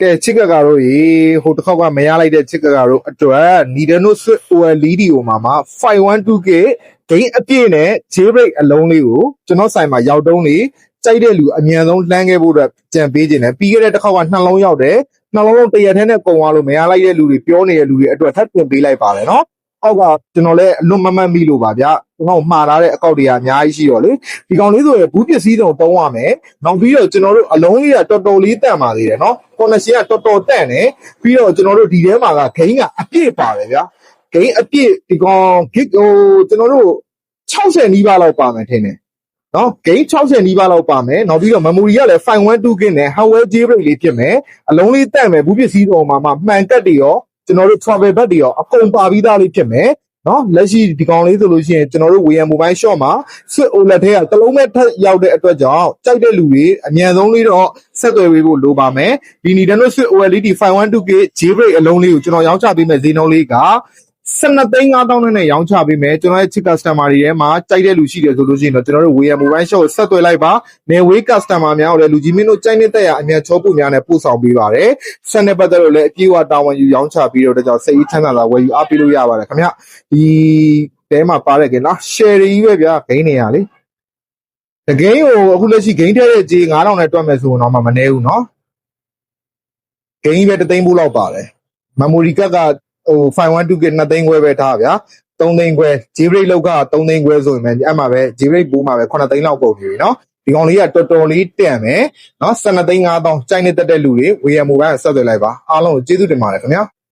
ကဲချစ်ကကတော့ရေဟိုတစ်ခေါက်ကမရလိုက်တဲ့ချစ်ကကတော့အတွက် Nintendo Switch OLED ကိုမှ512K ဂိမ်းအပြည့်နဲ့ jailbreak အလုံးလေးကိုကျွန်တော်ဆိုင်မှာရောက်တုံးလေးကြိုက်တဲ့လူအမြန်ဆုံးလှမ်းခဲ့ဖို့အတွက်ကြံပေးခြင်းနဲ့ပြီးခဲ့တဲ့တစ်ခေါက်ကနှလုံးရောက်တယ်နှလုံးလုံးတရက်ထဲနဲ့ကုန်သွားလို့မရလိုက်တဲ့လူတွေပြောနေတဲ့လူတွေအတွက်ထပ်ပြင်ပေးလိုက်ပါတယ်နော်အောက်ကကျွန်တော်လည်းအလွတ်မမှတ်မိလို့ပါဗျကျွန်တော်မှားထားတဲ့အကောက်တွေကအများကြီးရှိတော့လေဒီကောင်လေးဆိုရင်ဘူးပစ္စည်းစုံသုံးရမယ်နောက်ပြီးတော့ကျွန်တော်တို့အလုံးလေးကတော်တော်လေးတန့်ပါသေးတယ်နော်connection ကတော်တော်တန့်တယ်ပြီးတော့ကျွန်တော်တို့ဒီထဲမှာကဂိမ်းကအပြည့်ပါတယ်ဗျဂိမ်းအပြည့်ဒီကောင် gig ဟိုကျွန်တော်တို့60နီးပါးလောက်ပါမယ်ထင်တယ်နော်ဂိမ်း60နီးပါးလောက်ပါမယ်နောက်ပြီးတော့ memory ကလည်း 512GB နဲ့ hardware jailbreak လေးဖြစ်မယ်အလုံးလေးတန့်မယ်ဘူးပစ္စည်းစုံမှာမှန်ကတ်တွေရောကျွန်တော်တို့ travel bag တွေရောအကုန်ပါပြီးသားလေးဖြစ်မယ်နော်လက်ရှိဒီကောင်လေးဆိုလို့ရှိရင်ကျွန်တော်တို့ WM Mobile Shop မှာ Switch OLED ထဲကတစ်လုံးမဲ့ထပ်ရောက်တဲ့အတွက်ကြောင့်ကြိုက်တဲ့လူတွေအမြန်ဆုံးလေးတော့ဆက်သွယ်ပေးဖို့လိုပါမယ်ဒီ Nintendo Switch OLED 512K jailbreak အလုံးလေးကိုကျွန်တော်ရောင်းချပေးမယ်ဈေးနှုန်းလေးက12,500နဲ့ရောင်းချပေးမယ်ကျွန်တော်ရဲ့ချစ် customer တွေထဲမှာကြိုက်တဲ့လူရှိတယ်ဆိုလို့ရှိရင်တော့ကျွန်တော်တို့ WM Mobile Shop ကိုဆက်သွယ်လိုက်ပါနေဝေး customer များကိုလည်းလူကြီးမင်းတို့ကြိုက်နေတဲ့ရအမြန်ချောပို့များနဲ့ပို့ဆောင်ပေးပါတယ်ဆက်နေပတ်သက်လို့လည်းအပြေအဝတာဝန်ယူရောင်းချပြီးတော့တကြောင်စိတ်ချမ်းသာလာဝယ်ယူအားပေးလို့ရပါတယ်ခင်ဗျဒီတဲမှာပါတဲ့ကနော် share တွေကြီးပဲဗျာဂိမ်းနေရလေတကယ်ကိုအခုလက်ရှိဂိမ်းထဲတဲ့ကြေး9000နဲ့တွက်မယ်ဆိုတော့မှမနေဘူးနော်ဂိမ်းပဲ3သိန်းဘူးလောက်ပါတယ် memory card ကဟို 512K 2သိန်းခွဲပဲထားဗျာ3သိန်းခွဲ jailbreak လောက်က3သိန်းခွဲဆိုရင်အဲ့မှာပဲ jailbreak ပိုးမှာပဲ9သိန်းလောက်ပုံပြီနော်ဒီကောင်လေးကတော်တော်လေးတန့်မယ်နော်12,500ကြိုက်နေတတ်တဲ့လူတွေ WM Mobile ဆက်သွယ်လိုက်ပါအားလုံးကိုကျေးဇူးတင်ပါတယ်ခင်ဗျာ